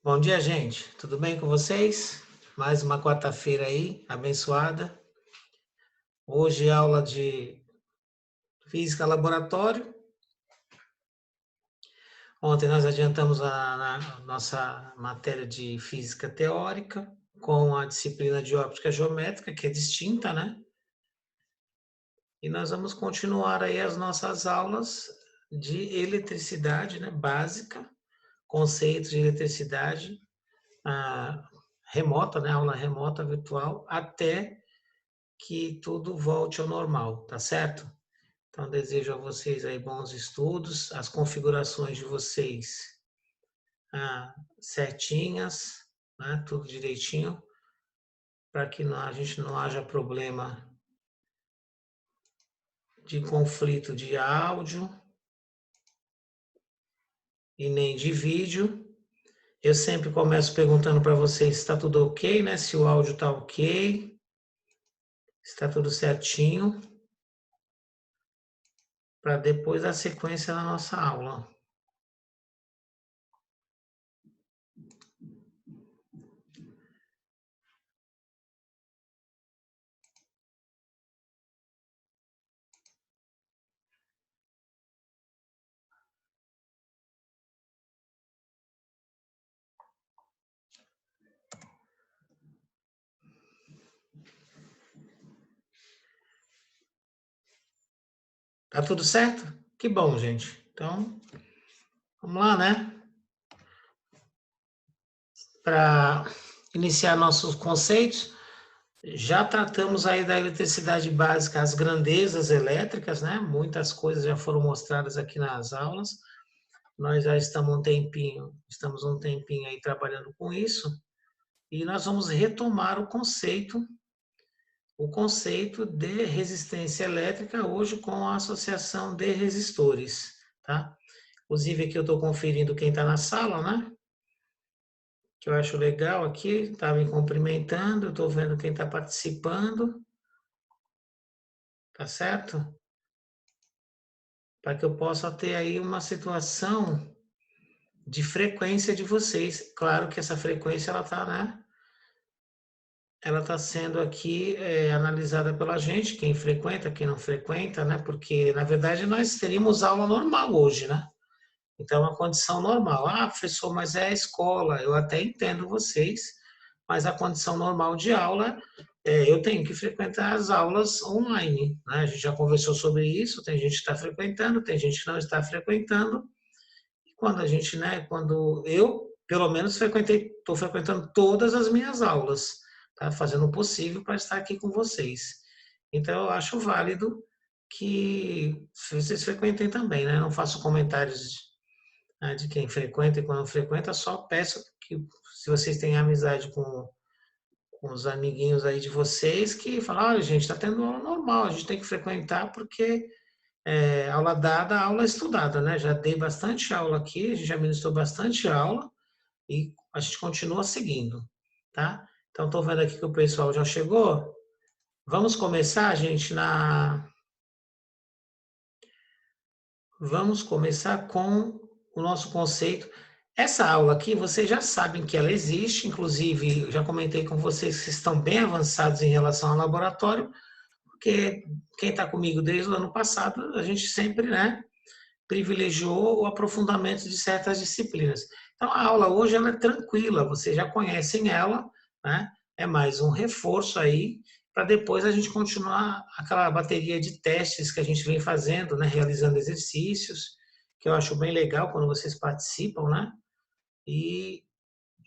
Bom dia, gente. Tudo bem com vocês? Mais uma quarta-feira aí, abençoada. Hoje aula de Física Laboratório. Ontem nós adiantamos a nossa matéria de Física Teórica com a disciplina de Óptica Geométrica, que é distinta, né? E nós vamos continuar aí as nossas aulas de eletricidade, né? Básica, conceitos de eletricidade remota, né? Aula remota virtual, até que tudo volte ao normal, tá certo? Então, desejo a vocês aí bons estudos, as configurações de vocês certinhas, né? Tudo direitinho, para que a gente não haja problema de conflito de áudio e nem de vídeo. Eu sempre começo perguntando para vocês se está tudo ok, né? Se o áudio está ok, se está tudo certinho, para depois dar sequência na nossa aula. Tá tudo certo? Que bom, gente. Então, vamos lá, né? Para iniciar nossos conceitos, já tratamos aí da eletricidade básica, as grandezas elétricas, né? Muitas coisas já foram mostradas aqui nas aulas. Nós já estamos um tempinho aí trabalhando com isso, e nós vamos retomar o conceito de resistência elétrica hoje com a associação de resistores, tá? Inclusive aqui eu estou conferindo quem está na sala, né? Que eu acho legal aqui, está me cumprimentando, eu estou vendo quem está participando, tá certo? Para que eu possa ter aí uma situação de frequência de vocês. Claro que essa frequência, ela está, né? Ela está sendo aqui analisada pela gente, quem frequenta, quem não frequenta, né? Porque, na verdade, nós teríamos aula normal hoje, né? Então, é uma condição normal. Ah, professor, mas é a escola. Eu até entendo vocês, mas a condição normal de aula, eu tenho que frequentar as aulas online, né? A gente já conversou sobre isso, tem gente que está frequentando, tem gente que não está frequentando. E quando a gente, né, quando eu, pelo menos, estou frequentando todas as minhas aulas, tá? Fazendo o possível para estar aqui com vocês. Então, eu acho válido que vocês frequentem também, né? Não faço comentários, né, de quem frequenta e quando não frequenta, só peço que, se vocês têm amizade com os amiguinhos aí de vocês, que falam, olha, gente, está tendo aula normal, a gente tem que frequentar porque aula dada, aula estudada, né? Já dei bastante aula aqui, a gente já ministrou bastante aula e a gente continua seguindo, tá? Então, estou vendo aqui que o pessoal já chegou. Vamos começar, gente, Vamos começar com o nosso conceito. Essa aula aqui, vocês já sabem que ela existe, inclusive, eu já comentei com vocês que estão bem avançados em relação ao laboratório, porque quem está comigo desde o ano passado, a gente sempre, né, privilegiou o aprofundamento de certas disciplinas. Então, a aula hoje ela é tranquila, vocês já conhecem ela, né? É mais um reforço aí para depois a gente continuar aquela bateria de testes que a gente vem fazendo, né? Realizando exercícios, que eu acho bem legal quando vocês participam, né? E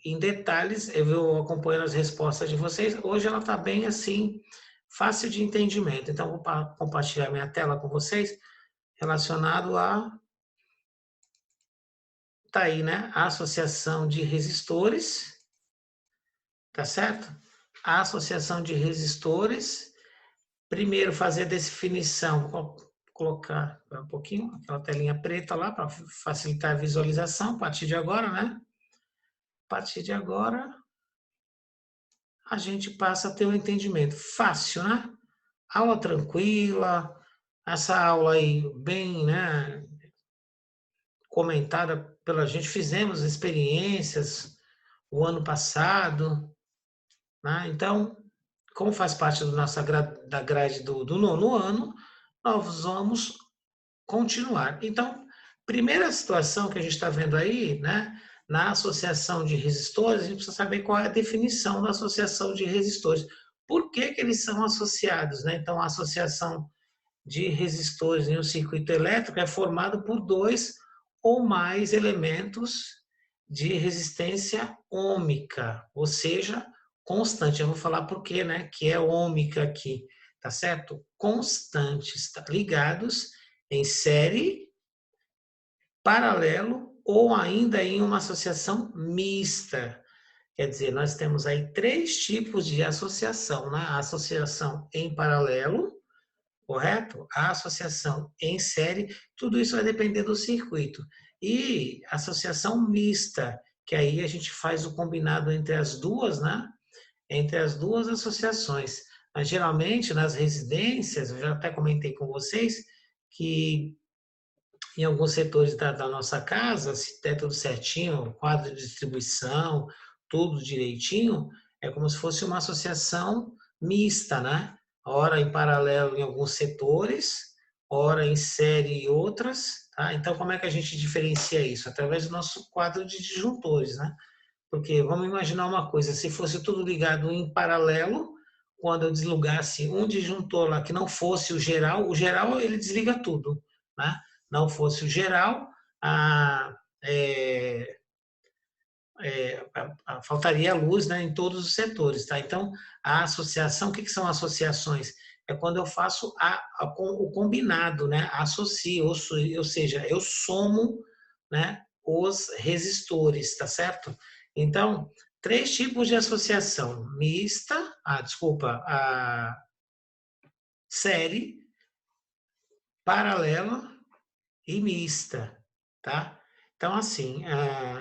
em detalhes, eu vou acompanhando as respostas de vocês. Hoje ela está bem assim, fácil de entendimento. Então, vou compartilhar minha tela com vocês relacionado a, tá aí, né? A associação de resistores, tá certo? A associação de resistores. Primeiro, fazer a definição, vou colocar um pouquinho aquela telinha preta lá para facilitar a visualização a partir de agora, né? A partir de agora, a gente passa a ter um entendimento fácil, né? Aula tranquila, essa aula aí bem, né, comentada pela gente, fizemos experiências o ano passado, né? Então, como faz parte do nossa da grade do nono ano, nós vamos continuar. Então, primeira situação que a gente está vendo aí, né, na associação de resistores, a gente precisa saber qual é a definição da associação de resistores. Por que que eles são associados, né? Então, a associação de resistores em um circuito elétrico é formado por dois ou mais elementos de resistência ômica, ou seja, constante. Eu vou falar por quê, né? Que é ômica aqui, tá certo? Constantes, tá? Ligados em série, paralelo ou ainda em uma associação mista. Quer dizer, nós temos aí três tipos de associação, né? A associação em paralelo, correto? A associação em série, tudo isso vai depender do circuito. E associação mista, que aí a gente faz o combinado entre as duas, né? Entre as duas associações. Mas, geralmente, nas residências, eu já até comentei com vocês, que em alguns setores da nossa casa, se der tudo certinho, quadro de distribuição, tudo direitinho, é como se fosse uma associação mista, né? Ora em paralelo em alguns setores, ora em série em outras, tá? Então, como é que a gente diferencia isso? Através do nosso quadro de disjuntores, né? Porque vamos imaginar uma coisa, se fosse tudo ligado em paralelo, quando eu desligasse um disjuntor lá que não fosse o geral ele desliga tudo, né? Não fosse o geral, a, é, faltaria luz, né, em todos os setores, tá? Então, a associação, o que são associações? É quando eu faço o combinado, né? Associo, ou seja, eu somo, né, os resistores, tá certo? Então, três tipos de associação: mista, desculpa, a série, paralela e mista, tá? Então, assim,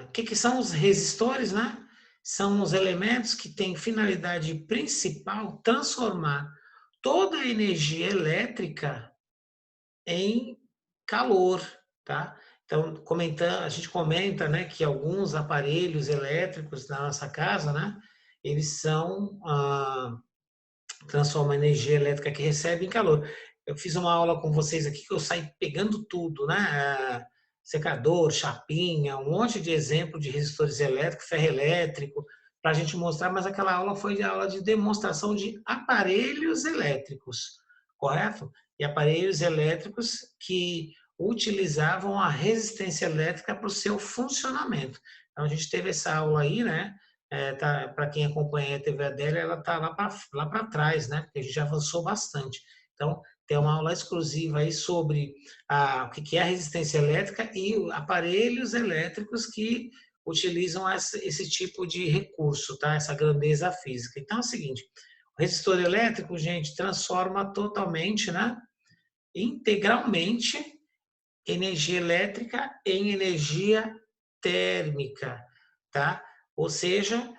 o que são os resistores, né? São os elementos que têm finalidade principal transformar toda a energia elétrica em calor, tá? Então, a gente comenta, né, que alguns aparelhos elétricos na nossa casa, né, eles transformam a energia elétrica que recebe em calor. Eu fiz uma aula com vocês aqui que eu saí pegando tudo, né? Secador, chapinha, um monte de exemplo de resistores elétricos, ferro elétrico, para a gente mostrar, mas aquela aula foi de aula de demonstração de aparelhos elétricos, correto? E aparelhos elétricos que utilizavam a resistência elétrica para o seu funcionamento. Então, a gente teve essa aula aí, né? Para quem acompanha a TV Adélia, ela está lá para trás, né? Porque a gente já avançou bastante. Então, tem uma aula exclusiva aí sobre o que é a resistência elétrica e aparelhos elétricos que utilizam esse tipo de recurso, tá? Essa grandeza física. Então, é o seguinte, o resistor elétrico, gente, transforma totalmente, né? Integralmente, energia elétrica em energia térmica, tá? Ou seja,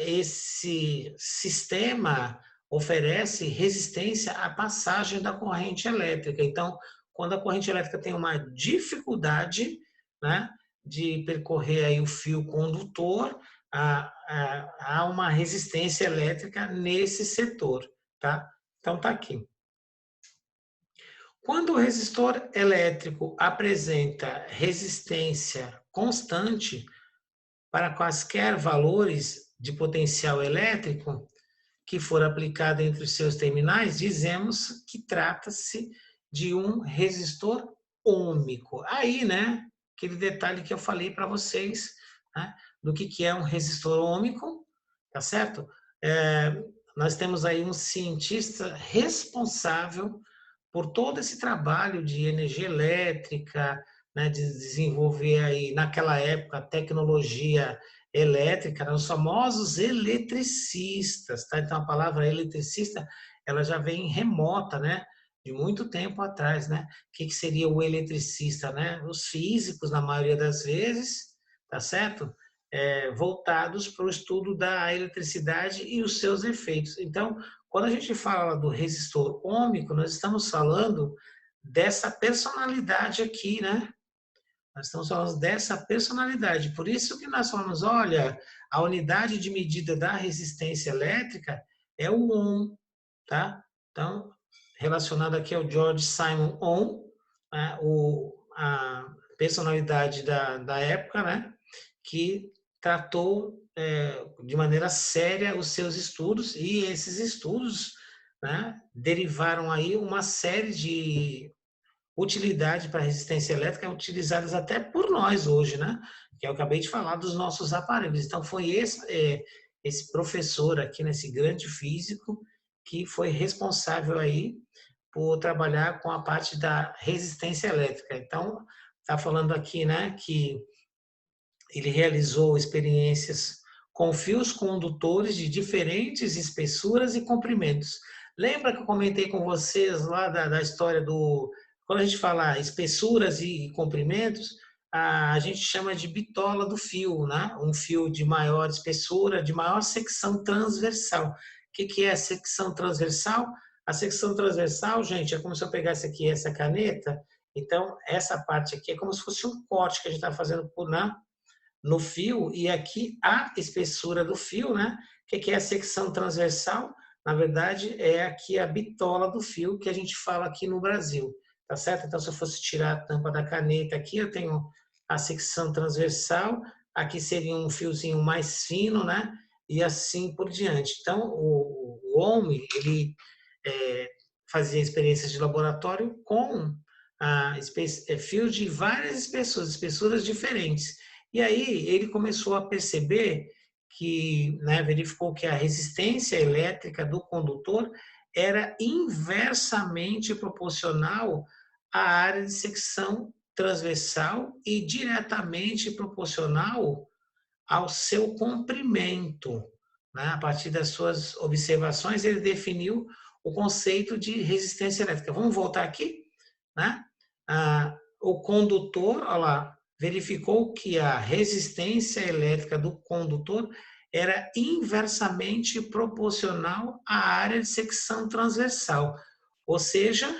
esse sistema oferece resistência à passagem da corrente elétrica. Então, quando a corrente elétrica tem uma dificuldade, né, de percorrer aí o fio condutor, há uma resistência elétrica nesse setor, tá? Então, tá aqui. Quando o resistor elétrico apresenta resistência constante para quaisquer valores de potencial elétrico que for aplicado entre os seus terminais, dizemos que trata-se de um resistor ôhmico. Aí, né, aquele detalhe que eu falei para vocês, né, do que é um resistor ôhmico, tá certo? Nós temos aí um cientista responsável por todo esse trabalho de energia elétrica, né, de desenvolver aí, naquela época, a tecnologia elétrica, né, os famosos eletricistas, tá? Então, a palavra eletricista, ela já vem remota, né, de muito tempo atrás, né? O que seria o eletricista, né? Os físicos, na maioria das vezes, tá certo? Voltados para o estudo da eletricidade e os seus efeitos. Então, quando a gente fala do resistor ôhmico, nós estamos falando dessa personalidade aqui, né? Nós estamos falando dessa personalidade. Por isso que nós falamos, olha, a unidade de medida da resistência elétrica é o ohm, tá? Então, relacionado aqui ao George Simon Ohm, né? A personalidade da época, né? Que tratou de maneira séria os seus estudos, e esses estudos, né, derivaram aí uma série de utilidade para resistência elétrica utilizadas até por nós hoje, né? Que eu acabei de falar dos nossos aparelhos. Então, foi esse professor aqui, nesse grande físico, que foi responsável aí por trabalhar com a parte da resistência elétrica. Então, está falando aqui, né, que ele realizou experiências com fios condutores de diferentes espessuras e comprimentos. Lembra que eu comentei com vocês lá da história do... Quando a gente fala espessuras e comprimentos, a gente chama de bitola do fio, né? Um fio de maior espessura, de maior secção transversal. O que é a secção transversal? A secção transversal, gente, é como se eu pegasse aqui essa caneta. Então, essa parte aqui é como se fosse um corte que a gente está fazendo no fio, e aqui a espessura do fio, né? O que é a secção transversal? Na verdade, é aqui a bitola do fio que a gente fala aqui no Brasil, tá certo? Então, se eu fosse tirar a tampa da caneta aqui, eu tenho a secção transversal, aqui seria um fiozinho mais fino, né? E assim por diante. Então, o homem, ele é, fazia experiências de laboratório com fios de várias espessuras diferentes. E aí ele começou a perceber que, né, verificou que a resistência elétrica do condutor era inversamente proporcional à área de secção transversal e diretamente proporcional ao seu comprimento. Né? A partir das suas observações, ele definiu o conceito de resistência elétrica. Vamos voltar aqui? Né? O condutor, olha lá, verificou que a resistência elétrica do condutor era inversamente proporcional à área de secção transversal. Ou seja,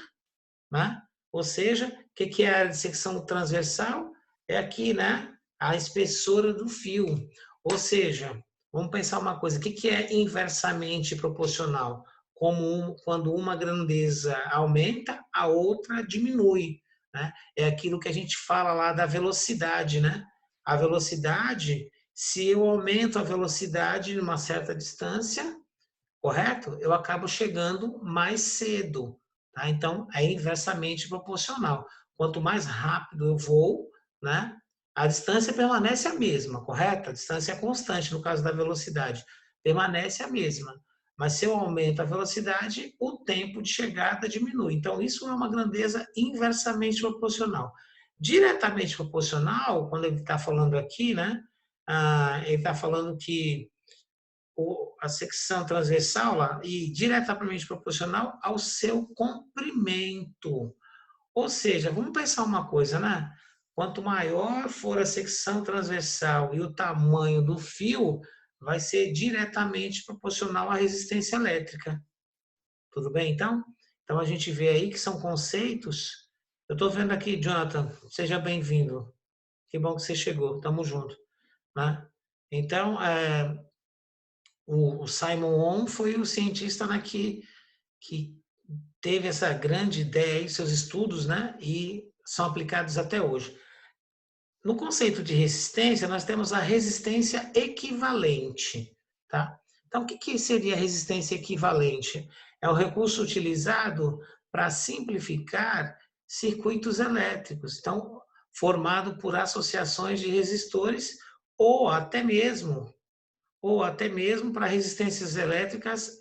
né? Ou seja, o que é a área de secção transversal? É aqui, né? A espessura do fio. Ou seja, vamos pensar uma coisa, o que é inversamente proporcional? Quando uma grandeza aumenta, a outra diminui. Né? É aquilo que a gente fala lá da velocidade, né? A velocidade, se eu aumento a velocidade em uma certa distância, correto? Eu acabo chegando mais cedo, tá? Então, é inversamente proporcional. Quanto mais rápido eu vou, né? A distância permanece a mesma, correto? A distância é constante no caso da velocidade, permanece a mesma. Mas se eu aumento a velocidade, o tempo de chegada diminui. Então, isso é uma grandeza inversamente proporcional. Diretamente proporcional, quando ele está falando aqui, né? Ele está falando que a secção transversal lá, e diretamente proporcional ao seu comprimento. Ou seja, vamos pensar uma coisa, né? Quanto maior for a secção transversal e o tamanho do fio, vai ser diretamente proporcional à resistência elétrica. Tudo bem, então? Então a gente vê aí que são conceitos. Eu estou vendo aqui, Jonathan, seja bem-vindo. Que bom que você chegou, tamo junto. Né? Então, o Simon Ohm foi o cientista, né, que teve essa grande ideia e seus estudos, né? E são aplicados até hoje. No conceito de resistência, nós temos a resistência equivalente, tá? Então, o que seria a resistência equivalente? É o recurso utilizado para simplificar circuitos elétricos, então, formado por associações de resistores ou até mesmo, para resistências elétricas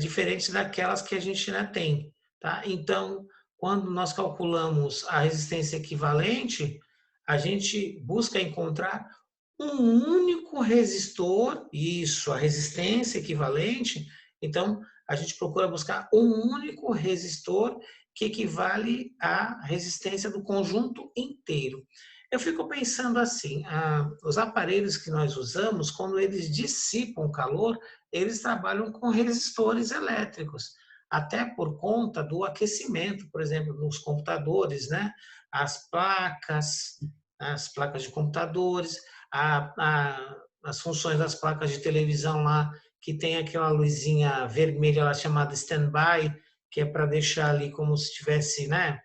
diferentes daquelas que a gente já tem, tá? Então, quando nós calculamos a resistência equivalente, a gente busca encontrar um único resistor, isso, a resistência equivalente. Então, a gente procura buscar um único resistor que equivale à resistência do conjunto inteiro. Eu fico pensando assim, os aparelhos que nós usamos, quando eles dissipam calor, eles trabalham com resistores elétricos, até por conta do aquecimento, por exemplo, nos computadores, né? As placas de computadores, as funções das placas de televisão lá, que tem aquela luzinha vermelha lá chamada standby, que é para deixar ali como se estivesse, né,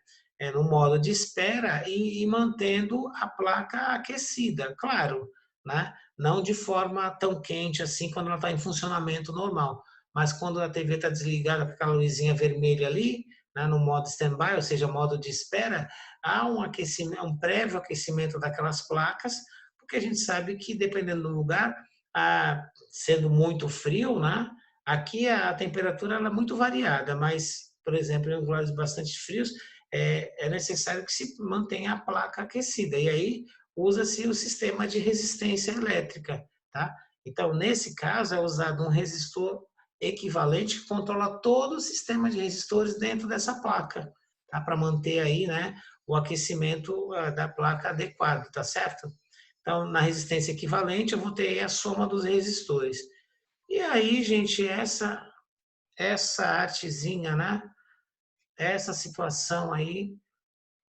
no modo de espera e mantendo a placa aquecida, claro, né? Não de forma tão quente assim quando ela está em funcionamento normal, mas quando a TV está desligada com aquela luzinha vermelha ali, né, no modo standby, ou seja, modo de espera, há um aquecimento, um prévio aquecimento daquelas placas, porque a gente sabe que dependendo do lugar, sendo muito frio, né, aqui a temperatura ela é muito variada, mas, por exemplo, em lugares bastante frios, é necessário que se mantenha a placa aquecida. E aí usa-se o sistema de resistência elétrica, tá? Então, nesse caso, é usado um resistor equivalente que controla todo o sistema de resistores dentro dessa placa, tá? Para manter aí, né, o aquecimento da placa adequado, tá certo? Então, na resistência equivalente, eu vou ter a soma dos resistores. E aí, gente, essa artezinha, né? Essa situação aí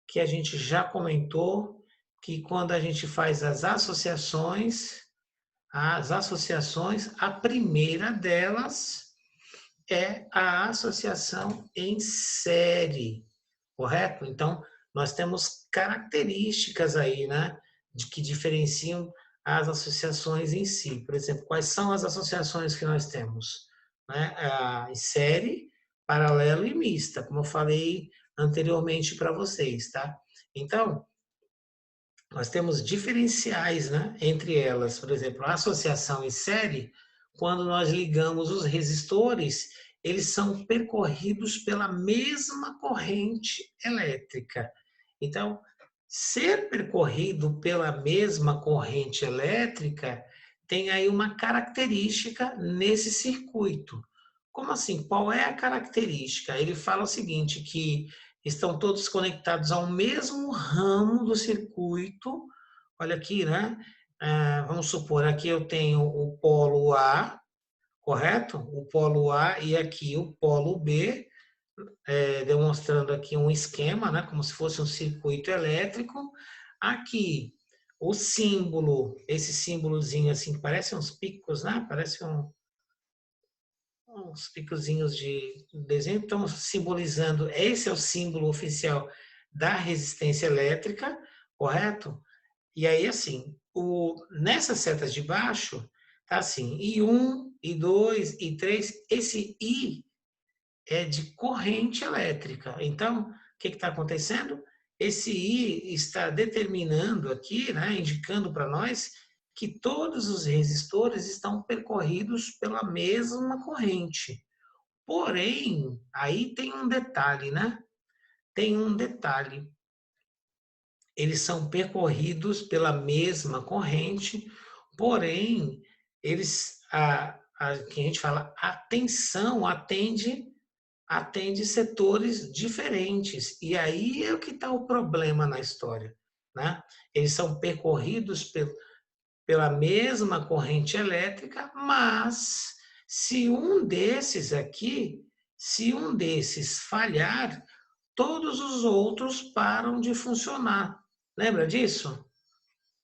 que a gente já comentou, que quando a gente faz as associações, a primeira delas é a associação em série, correto? Então, nós temos características aí, né, de que diferenciam as associações em si. Por exemplo, quais são as associações que nós temos? Né? Em série, paralelo e mista, como eu falei anteriormente para vocês, tá? Então, nós temos diferenciais, né, entre elas. Por exemplo, a associação em série, quando nós ligamos os resistores, eles são percorridos pela mesma corrente elétrica. Então, ser percorrido pela mesma corrente elétrica tem aí uma característica nesse circuito. Como assim? Qual é a característica? Ele fala o seguinte, que estão todos conectados ao mesmo ramo do circuito. Olha aqui, né? Vamos supor, aqui eu tenho o polo A, correto? O polo A e aqui o polo B, demonstrando aqui um esquema, né? Como se fosse um circuito elétrico. Aqui, o símbolo, esse símbolozinho assim, parece uns picos, né? Parece uns picozinhos de desenho, estão simbolizando, esse é o símbolo oficial da resistência elétrica, correto? E aí, assim, nessas setas de baixo, tá assim, I1, I2, I3, esse I é de corrente elétrica. Então, o que está acontecendo? Esse I está determinando aqui, né, indicando para nós que todos os resistores estão percorridos pela mesma corrente. Porém, aí tem um detalhe, né? Tem um detalhe. Eles são percorridos pela mesma corrente, porém, que a gente fala, a tensão atende setores diferentes. E aí é o que está o problema na história, né? Eles são percorridos pela mesma corrente elétrica, mas se um desses falhar, todos os outros param de funcionar. Lembra disso?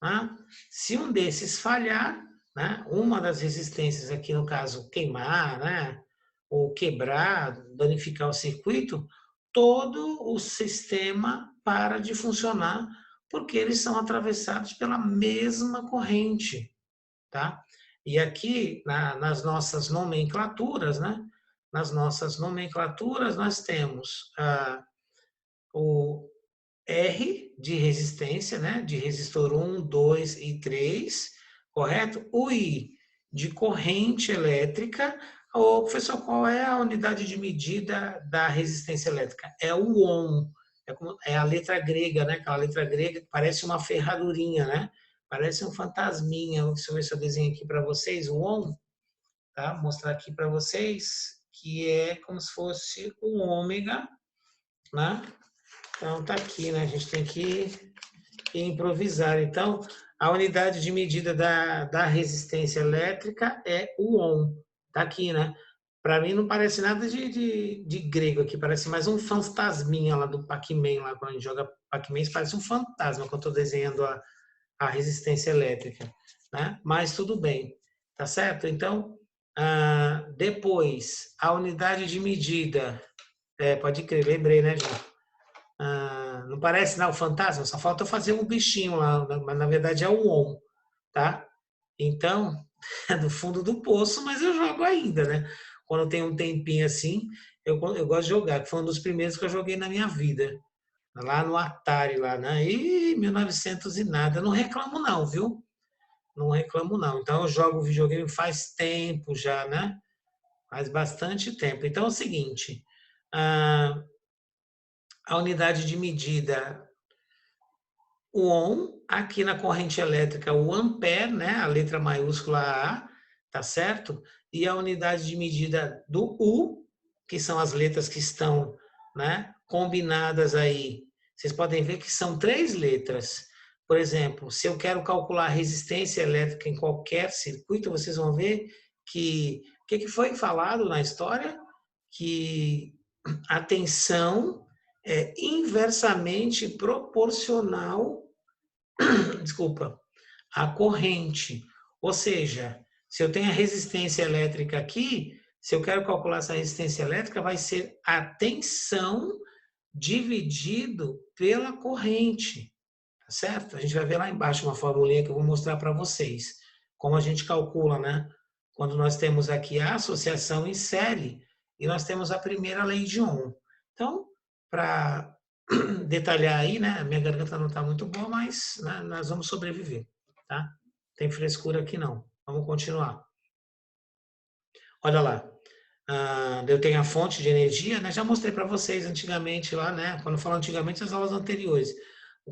Né? Se um desses falhar, né, uma das resistências aqui no caso queimar, né, ou quebrar, danificar o circuito, todo o sistema para de funcionar, porque eles são atravessados pela mesma corrente, tá? E aqui, nas nossas nomenclaturas, né? Nas nossas nomenclaturas, nós temos o R de resistência, né? De resistor 1, 2 e 3, correto? O I de corrente elétrica. Ô, professor, qual é a unidade de medida da resistência elétrica? É o ohm. É a letra grega, né? Aquela letra grega que parece uma ferradurinha, né? Parece um fantasminha. Deixa eu ver se eu desenho aqui para vocês. O ohm, tá? Vou mostrar aqui para vocês que é como se fosse o ômega, né? Então tá aqui, né? A gente tem que improvisar. Então, a unidade de medida da resistência elétrica é o ohm. Tá aqui, né? Para mim não parece nada de grego aqui, parece mais um fantasminha lá do Pac-Man, lá quando a gente joga Pac-Man, parece um fantasma quando eu estou desenhando a resistência elétrica, né? Mas tudo bem, tá certo? Então, depois, a unidade de medida, pode crer, lembrei, né, João? Não parece não, o fantasma, só falta eu fazer um bichinho lá, mas na verdade é o ohm, tá? Então, é do fundo do poço, mas eu jogo ainda, né? Quando eu tenho um tempinho assim, eu gosto de jogar, que foi um dos primeiros que eu joguei na minha vida, lá no Atari, lá, né? E 1900 e nada, eu não reclamo não, viu? Não reclamo não. Então eu jogo videogame faz tempo já, né? Faz bastante tempo. Então é o seguinte, a unidade de medida o ohm, aqui na corrente elétrica o ampere, né, a letra maiúscula A, tá certo? E a unidade de medida do U, que são as letras que estão, né, combinadas aí. Vocês podem ver que são 3 letras. Por exemplo, se eu quero calcular a resistência elétrica em qualquer circuito, vocês vão ver que o que foi falado na história? Que a tensão é inversamente proporcional, desculpa, à corrente. Ou seja, se eu tenho a resistência elétrica aqui, se eu quero calcular essa resistência elétrica, vai ser a tensão dividido pela corrente, tá certo? A gente vai ver lá embaixo uma formulinha que eu vou mostrar para vocês, como a gente calcula, né? Quando nós temos aqui a associação em série e nós temos a primeira lei de Ohm. Então, para detalhar aí, né? Minha garganta não está muito boa, mas né, nós vamos sobreviver, tá? Tem frescura aqui não. Vamos continuar. Olha lá. Eu tenho a fonte de energia, né? Já mostrei para vocês antigamente lá, né? Quando eu falo antigamente, as aulas anteriores,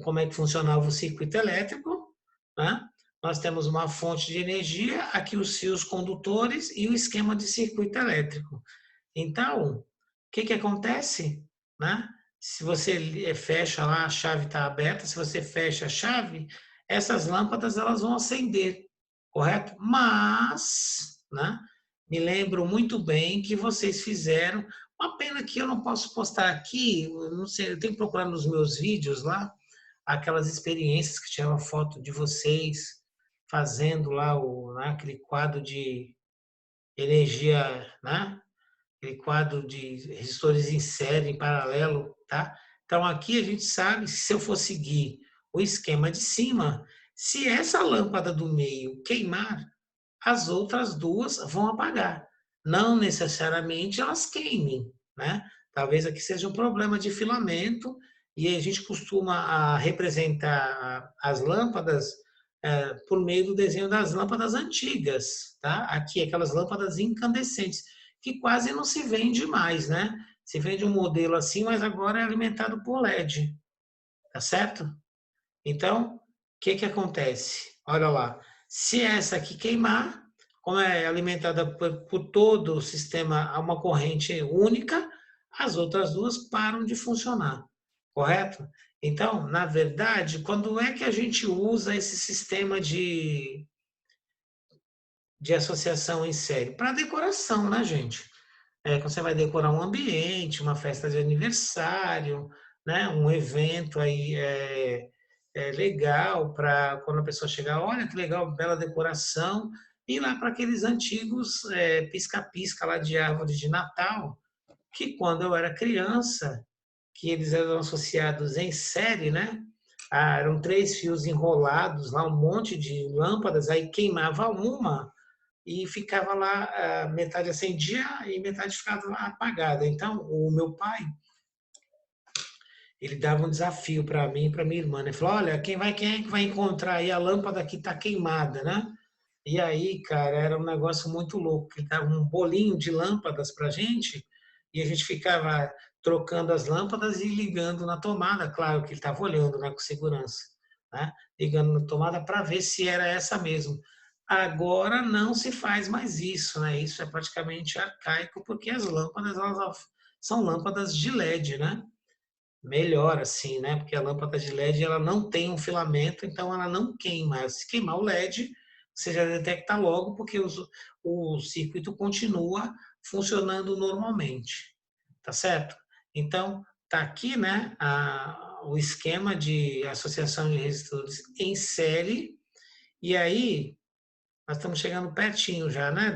como é que funcionava o circuito elétrico, né? Nós temos uma fonte de energia, aqui os fios condutores e o esquema de circuito elétrico. Então, o que que acontece, né? Se você fecha lá, a chave está aberta, se você fecha a chave, essas lâmpadas elas vão acender, correto? Mas, né? Me lembro muito bem que vocês fizeram. Uma pena que eu não posso postar aqui, eu não sei, eu tenho que procurar nos meus vídeos lá, aquelas experiências que tinha uma foto de vocês fazendo lá né, aquele quadro de energia, né? Aquele quadro de resistores em série, em paralelo, tá? Então aqui a gente sabe, se eu for seguir o esquema de cima, se essa lâmpada do meio queimar, as outras duas vão apagar. Não necessariamente elas queimem, né? Talvez aqui seja um problema de filamento e a gente costuma representar as lâmpadas por meio do desenho das lâmpadas antigas, tá? Aqui aquelas lâmpadas incandescentes que quase não se vende mais, né? Se vende um modelo assim, mas agora é alimentado por LED, tá certo? Então, o que que acontece? Olha lá, se essa aqui queimar, como é alimentada por todo o sistema a uma corrente única, as outras duas param de funcionar, correto? Então, na verdade, quando é que a gente usa esse sistema de associação em série? Para decoração, né, gente? Quando você vai decorar um ambiente, uma festa de aniversário, né, um evento aí legal para quando a pessoa chegar, olha que legal, bela decoração, ir lá para aqueles antigos pisca-pisca lá de árvore de Natal, que quando eu era criança, que eles eram associados em série, né? Eram 3 fios enrolados, lá um monte de lâmpadas, aí queimava uma e ficava lá, metade acendia e metade ficava apagada. Então, o meu pai, ele dava um desafio para mim e para minha irmã, né? Ele falou, olha, quem é que vai encontrar aí a lâmpada que está queimada, né? E aí, cara, era um negócio muito louco. Ele dava um bolinho de lâmpadas para gente e a gente ficava trocando as lâmpadas e ligando na tomada. Claro que ele estava olhando, né, com segurança, né? Ligando na tomada para ver se era essa mesmo. Agora não se faz mais isso, né? Isso é praticamente arcaico porque as lâmpadas elas são lâmpadas de LED, né? Melhor assim, né? Porque a lâmpada de LED ela não tem um filamento, então ela não queima. Se queimar o LED, você já detecta logo, porque o circuito continua funcionando normalmente, tá certo? Então, tá aqui, né, o esquema de associação de resistores em série, e aí nós estamos chegando pertinho já, né,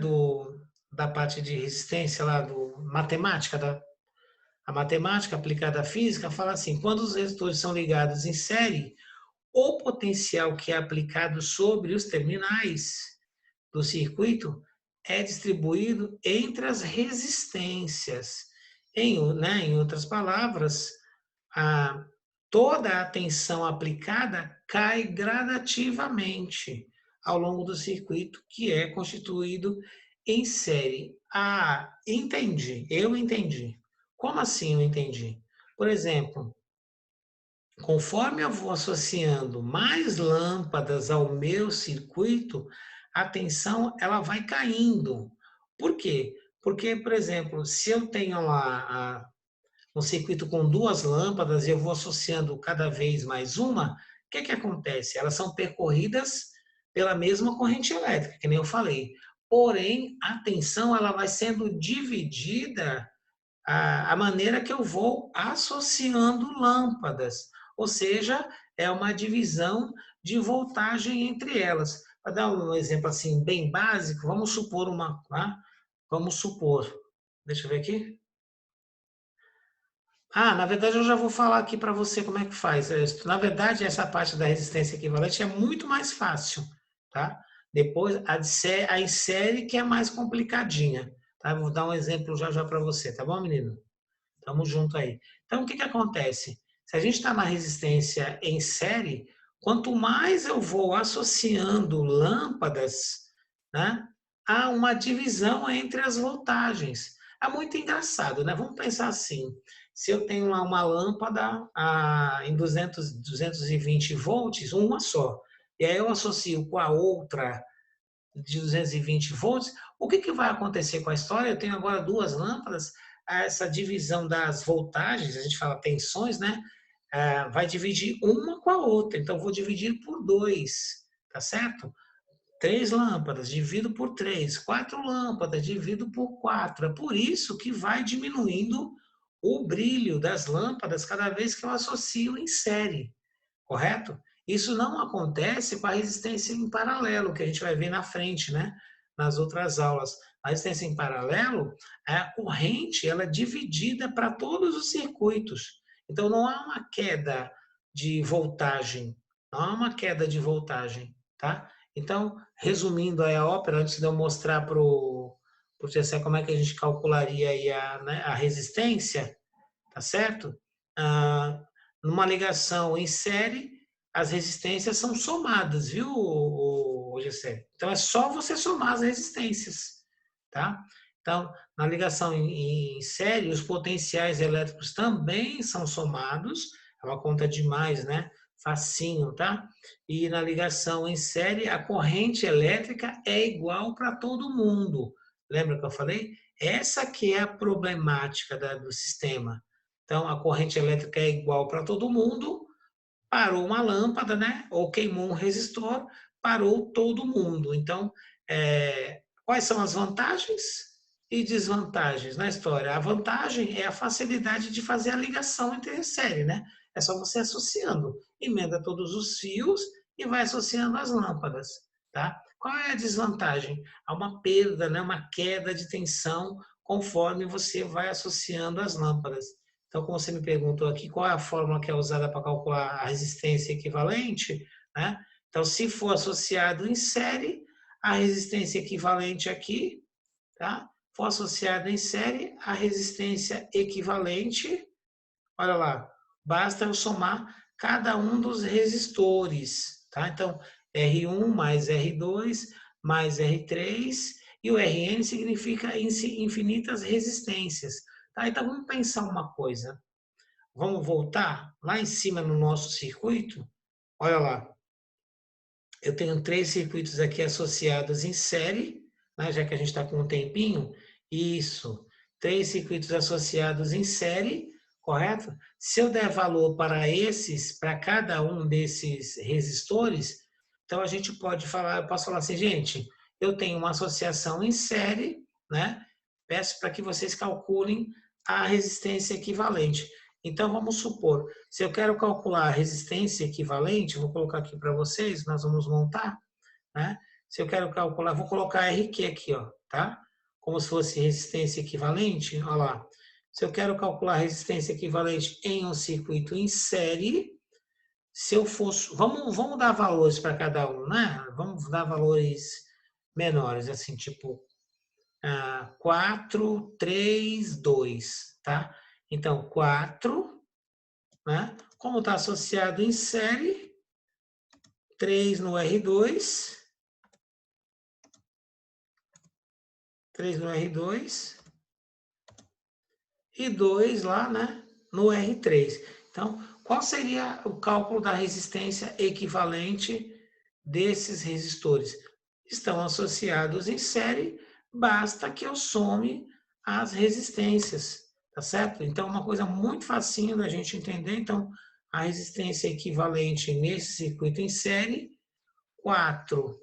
da parte de resistência lá, do matemática, a matemática aplicada à física fala assim: quando os resistores são ligados em série, o potencial que é aplicado sobre os terminais do circuito é distribuído entre as resistências. Em outras palavras, a, toda a tensão aplicada cai gradativamente ao longo do circuito que é constituído em série. Ah, entendi, eu entendi. Como assim eu entendi? Por exemplo, conforme eu vou associando mais lâmpadas ao meu circuito, a tensão ela vai caindo. Por quê? Porque, por exemplo, se eu tenho lá um circuito com 2 lâmpadas e eu vou associando cada vez mais uma, o que acontece? Elas são percorridas pela mesma corrente elétrica, que nem eu falei. Porém, a tensão ela vai sendo dividida a maneira que eu vou associando lâmpadas, ou seja, é uma divisão de voltagem entre elas. Para dar um exemplo assim bem básico, vamos supor vamos supor, deixa eu ver aqui. Na verdade eu já vou falar aqui para você como é que faz. Na verdade, essa parte da resistência equivalente é muito mais fácil, tá? Depois a em série que é mais complicadinha, tá? Vou dar um exemplo já já para você, tá bom, menino? Tamo junto aí. Então, o que que acontece? Se a gente está na resistência em série, quanto mais eu vou associando lâmpadas, né, há uma divisão entre as voltagens. É muito engraçado, né? Vamos pensar assim: se eu tenho lá uma lâmpada em 220 volts, uma só, e aí eu associo com a outra de 220 volts, o que, que vai acontecer com a história? Eu tenho agora 2 lâmpadas, essa divisão das voltagens, a gente fala tensões, né? Vai dividir uma com a outra, então vou dividir por 2, tá certo? 3 lâmpadas, divido por 3, 4 lâmpadas, divido por 4. É por isso que vai diminuindo o brilho das lâmpadas cada vez que eu associo em série, correto? Isso não acontece com a resistência em paralelo, que a gente vai ver na frente, né? Nas outras aulas. A resistência em paralelo, a corrente ela é dividida para todos os circuitos. Então, não há uma queda de voltagem. Não há uma queda de voltagem, tá? Então, resumindo aí a ópera, antes de eu mostrar para o Gessé como é que a gente calcularia aí né, a resistência, tá certo? Numa ligação em série, as resistências são somadas, viu, Gessé? Então é só você somar as resistências, tá? Então, na ligação em série, os potenciais elétricos também são somados, é uma conta demais, né? Facinho, tá? E na ligação em série, a corrente elétrica é igual para todo mundo. Lembra que eu falei? Essa que é a problemática do sistema. Então, a corrente elétrica é igual para todo mundo, parou uma lâmpada, né? Ou queimou um resistor, parou todo mundo. Então, quais são as vantagens e desvantagens na história? A vantagem é a facilidade de fazer a ligação entre série, né? É só você associando, emenda todos os fios e vai associando as lâmpadas, tá? Qual é a desvantagem? Há uma perda, né? Uma queda de tensão conforme você vai associando as lâmpadas. Então, como você me perguntou aqui, qual é a fórmula que é usada para calcular a resistência equivalente, né? Então, se for associado em série, a resistência equivalente aqui, tá? For associado em série, a resistência equivalente, olha lá, basta eu somar cada um dos resistores, tá? Então, R1 mais R2 mais R3 e o Rn significa infinitas resistências, tá? Então, vamos pensar uma coisa. Vamos voltar lá em cima no nosso circuito. Olha lá, eu tenho 3 circuitos aqui associados em série, né? Já que a gente está com um tempinho. Isso, 3 circuitos associados em série, correto? Se eu der valor para esses, para cada um desses resistores, então a gente pode falar, eu posso falar assim, gente, eu tenho uma associação em série, né? Peço para que vocês calculem a resistência equivalente. Então, vamos supor, se eu quero calcular a resistência equivalente, vou colocar aqui para vocês, nós vamos montar, né? Se eu quero calcular, vou colocar RQ aqui, ó, tá? Como se fosse resistência equivalente, olha lá. Se eu quero calcular a resistência equivalente em um circuito em série, se eu fosse, vamos dar valores para cada um, né? Vamos dar valores menores, assim, tipo 4, 3, 2, tá? Então, 4, né? Como está associado em série, 3 no R2, 3 no R2 e 2 lá, né, no R3. Então, qual seria o cálculo da resistência equivalente desses resistores? Estão associados em série, basta que eu some as resistências, tá certo? Então, uma coisa muito facinho da gente entender. Então, a resistência equivalente nesse circuito em série, 4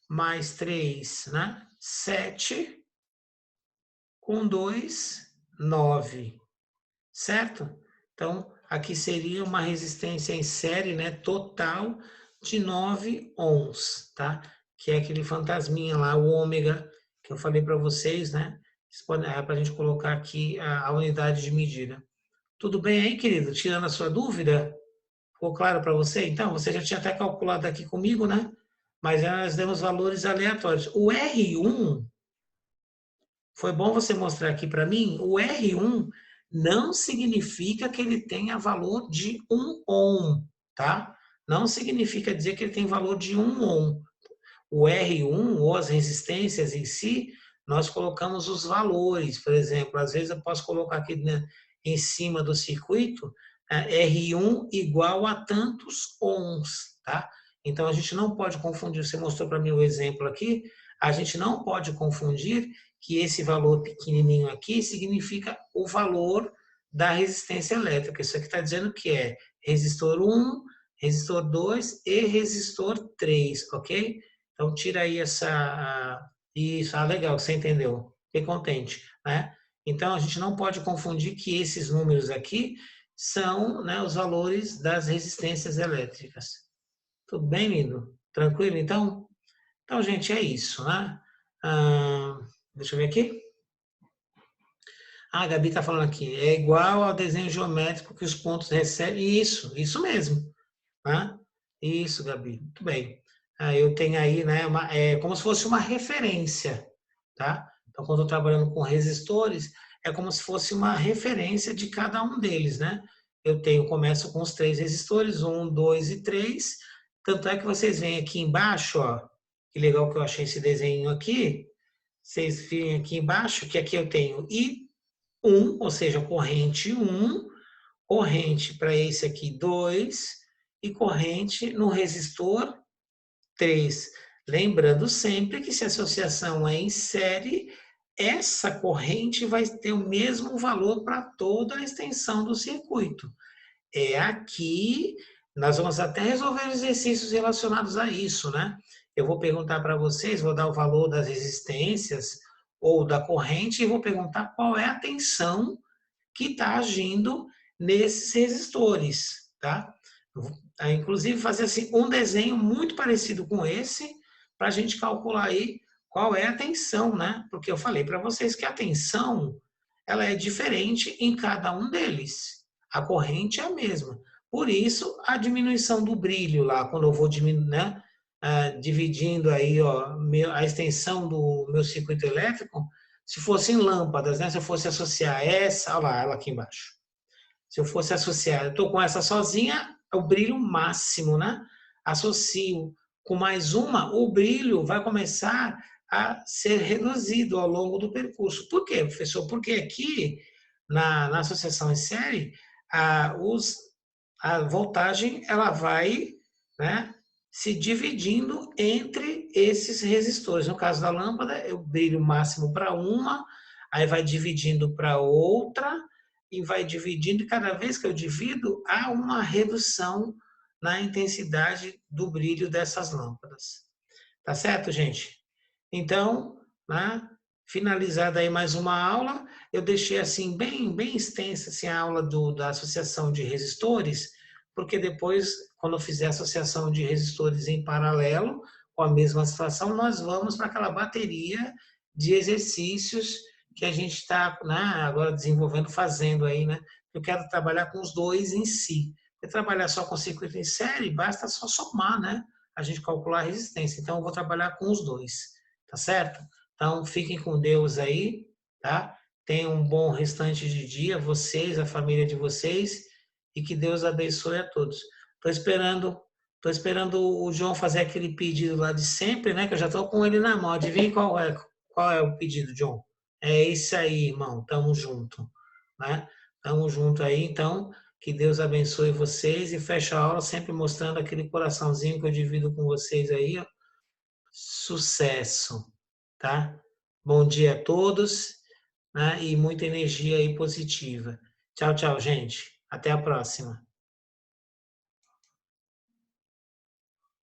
mais 3, né? 7, com 2, 9, certo? Então, aqui seria uma resistência em série, né, total de 9 ohms, tá? Que é aquele fantasminha lá, o ômega, que eu falei para vocês, né? Para a gente colocar aqui a unidade de medida. Tudo bem aí, querido? Tirando a sua dúvida? Ficou claro para você? Então, você já tinha até calculado aqui comigo, né? Mas nós demos valores aleatórios. O R1, foi bom você mostrar aqui para mim, o R1 não significa que ele tenha valor de 1 ohm, tá? Não significa dizer que ele tem valor de 1 ohm. O R1, ou as resistências em si, nós colocamos os valores. Por exemplo, às vezes eu posso colocar aqui, né, em cima do circuito, R1 igual a tantos ohms, tá? Então, a gente não pode confundir, você mostrou para mim o exemplo aqui, a gente não pode confundir que esse valor pequenininho aqui significa o valor da resistência elétrica. Isso aqui está dizendo que é resistor 1, resistor 2 e resistor 3, ok? Então, tira aí essa... Isso, legal, você entendeu. Fiquei contente, né? Então, a gente não pode confundir que esses números aqui são, né, os valores das resistências elétricas. Tudo bem, lindo? Tranquilo, então? Então, gente, é isso, né? Deixa eu ver aqui. A Gabi está falando aqui. É igual ao desenho geométrico que os pontos recebem. Isso mesmo. Né? Isso, Gabi. Muito bem. Eu tenho aí, né, é como se fosse uma referência, tá? Então, quando eu estou trabalhando com resistores, é como se fosse uma referência de cada um deles, né? Começo com os 3 resistores, 1, 2 e 3. Tanto é que vocês veem aqui embaixo, ó, que legal que eu achei esse desenho aqui. Vocês veem aqui embaixo que aqui eu tenho I1, ou seja, corrente 1, corrente para esse aqui 2 e corrente no resistor 3. Lembrando sempre que se a associação é em série, essa corrente vai ter o mesmo valor para toda a extensão do circuito. É aqui, nós vamos até resolver exercícios relacionados a isso, né? Eu vou perguntar para vocês, vou dar o valor das resistências ou da corrente e vou perguntar qual é a tensão que está agindo nesses resistores, tá? Inclusive fazer assim um desenho muito parecido com esse, para a gente calcular aí qual é a tensão, né? Porque eu falei para vocês que a tensão ela é diferente em cada um deles. A corrente é a mesma. Por isso, a diminuição do brilho lá, quando eu vou né, dividindo aí ó, a extensão do meu circuito elétrico, se fossem lâmpadas, né, se eu fosse associar essa, olha lá, ela aqui embaixo. Se eu fosse associar, eu estou com essa sozinha, é o brilho máximo, né? Associo com mais uma, o brilho vai começar a ser reduzido ao longo do percurso. Por quê, professor? Porque aqui, na associação em série, a voltagem ela vai, né, se dividindo entre esses resistores. No caso da lâmpada, eu brilho máximo para uma, aí vai dividindo para outra, e vai dividindo, e cada vez que eu divido, há uma redução na intensidade do brilho dessas lâmpadas. Tá certo, gente? Então, né, finalizada aí mais uma aula, eu deixei assim bem extensa assim, a aula da associação de resistores, porque depois, quando eu fizer a associação de resistores em paralelo, com a mesma situação, nós vamos para aquela bateria de exercícios que a gente está, né, agora desenvolvendo, fazendo aí, né? Eu quero trabalhar com os dois em si. Se trabalhar só com circuito em série, basta só somar, né? A gente calcular a resistência. Então, eu vou trabalhar com os dois, tá certo? Então, fiquem com Deus aí, tá? Tenham um bom restante de dia, vocês, a família de vocês, e que Deus abençoe a todos. Tô esperando o João fazer aquele pedido lá de sempre, né? Que eu já tô com ele na mão. Adivinha qual é o pedido, John? É isso aí, irmão. Tamo junto, né? Tamo junto aí, então. Que Deus abençoe vocês e fecha a aula sempre mostrando aquele coraçãozinho que eu divido com vocês aí, ó. Sucesso, tá? Bom dia a todos, né? E muita energia aí positiva. Tchau, tchau, gente. Até a próxima.